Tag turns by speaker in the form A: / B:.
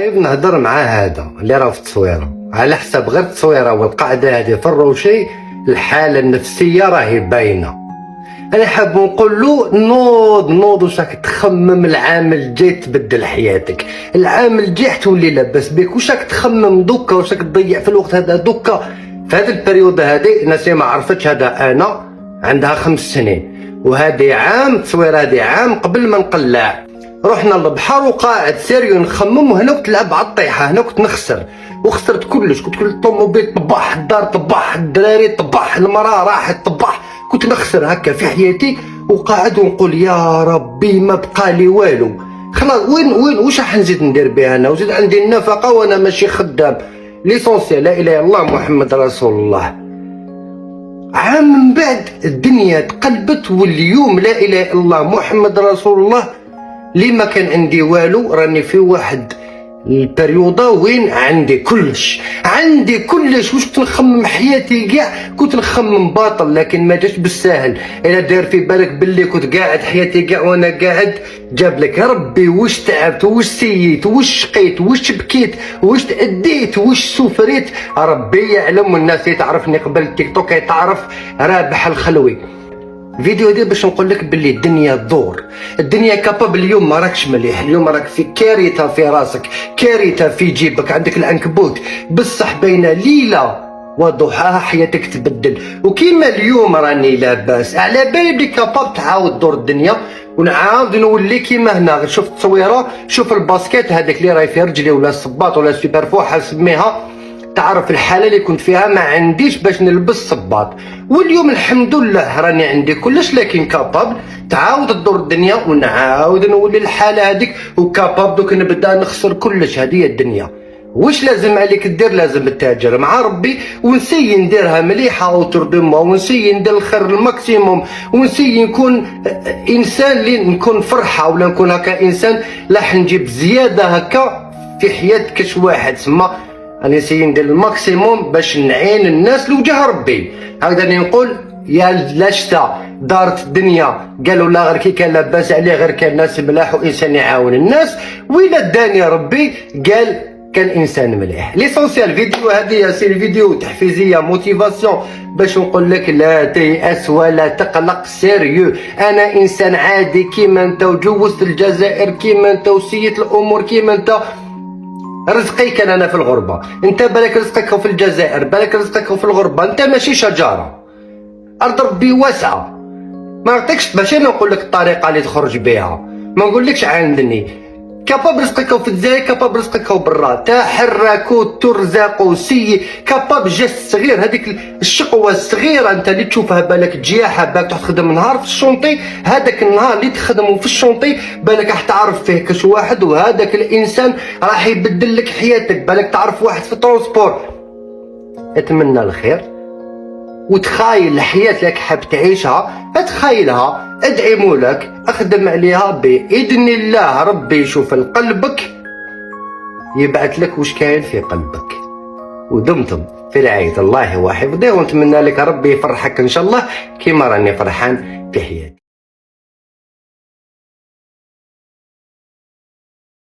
A: لايف نهضر مع هذا اللي راه في التصويره، على حسب غير التصويره والقعده هذه في الروشي الحاله النفسيه راهي باينه. انا حاب نقول له نوض واش راك تخمم العام الجاي تبدل حياتك، العام الجاي تولي لاباس بك. واش راك تخمم دوكا، واش راك تضيع في الوقت هذا دوكا في هذه البريود هذه؟ الناس ما عرفتش هذا انا عندها 5 سنين وهذه عام التصويره، هذه عام قبل ما نقلع. رحنا للبحر وقاعد سيريو نخمم، وهنا كنت نلعب على الطيحه، هنا كنت نخسر وخسرت كلش. كنت كل الطوموبيل طباح، الدار طباح، الدراري طباح، المراه راحت طباح، كنت نخسر هكا في حياتي وقاعد ونقول يا ربي ما بقى لي والو. خلاص وين واش راح نزيد ندير بها انا؟ وزيد عندي النفقه وانا ماشي خدام. ليسونسيال لا اله الا الله محمد رسول الله. عام من بعد الدنيا تقلبت، واليوم لا اله الا الله محمد رسول الله لي ما كان عندي والو. راني في واحد البريوضة وين عندي كلش، واش كنت نخمم حياتي كاع، كنت نخمم باطل لكن ما جاش بالساهل. الا داير في بالك باللي كنت قاعد حياتي كاع وانا قاعد، جاب لك ربي واش تعبت، واش سييت، واش شقيت، واش بكيت، واش تأديت، واش سفريت، ربي يعلم. والناس اللي تعرفني قبل التيك توك تعرف رابح الخلوي. فيديو دي باش نقول لك باللي الدنيا تدور، الدنيا كابابل. اليوم ما راكش مليح، اليوم راك في كارثه في راسك، كارثه في جيبك، عندك العنكبوت. بصح بين ليله وضحاها حياتك تبدل. وكيما اليوم راني لاباس على بالي بلي كاباب تعاود دور الدنيا ونعاود نولي كيما هنا. شوف التصويره، شوف الباسكيت هذاك اللي راهي في رجلي ولا الصباط ولا سوبر فوحه سميها، تعرف الحاله اللي كنت فيها ما عنديش باش نلبس صباط. واليوم الحمد لله راني عندي كلش، لكن كابابل تعاود تدور الدنيا ونعاود نولي الحاله هذيك. وكابابل دوك نبدا نخسر كلش. هذه الدنيا واش لازم عليك دير؟ لازم تتاجر مع ربي ونسي نديرها مليحه وتردمها، ونسي ندير الخير الماكسيموم، ونسي نكون انسان اللي نكون فرحه ولا نكون هكا انسان لاح نجيب زياده هكا في حياتك كاش واحد. سما أنا نسيي ندير الماكسيموم باش نعين الناس لوجه ربي. هكذا نقول يا لاشتا دارت الدنيا قالوا لا غير كي كان لاباس عليه، غير كان ناس ملاح وانسان يعاون الناس، وإلا داني ربي قال كان انسان مليح. ليسونسيال فيديو هذه سي فيديو تحفيزيه موتيفاسيون باش نقول لك لا تيأس ولا تقلق. سيريو انا انسان عادي كيما انت، وجوزت الجزائر كيما انت، وسيت الامور كيما انت. رزقي كان انا في الغربه، انت بالك رزقك في الجزائر، بالك رزقك في الغربه. انت ماشي شجره، ارض ربي واسعه. ما نعطيكش باش انا نقول لك الطريقه اللي تخرج بها، ما نقولكش عندني. كاباب رزقك في الجزائر، كاباب رزقك برا، تحرك وترزق سي. كاباب جست صغير، هذيك الشقوه الصغيره انت اللي تشوفها بالك جياحه، بالك تخدم نهار في الشونطي، هذاك النهار اللي تخدمه في الشونطي بالك راح تعرف فيه كاش واحد، وهذاك الانسان راح يبدل لك حياتك. بالك تعرف واحد في الترونسبور. اتمنى الخير وتخايل الحياه اللي حاب تعيشها، اتخيلها، ادعي مولك، اخدم عليها باذن الله. ربي يشوف قلبك يبعث لك واش كاين في قلبك. ودمتم في رعايه الله وحفظه، ونتمنى لك ربي يفرحك ان شاء الله كيما راني فرحان في حياتي.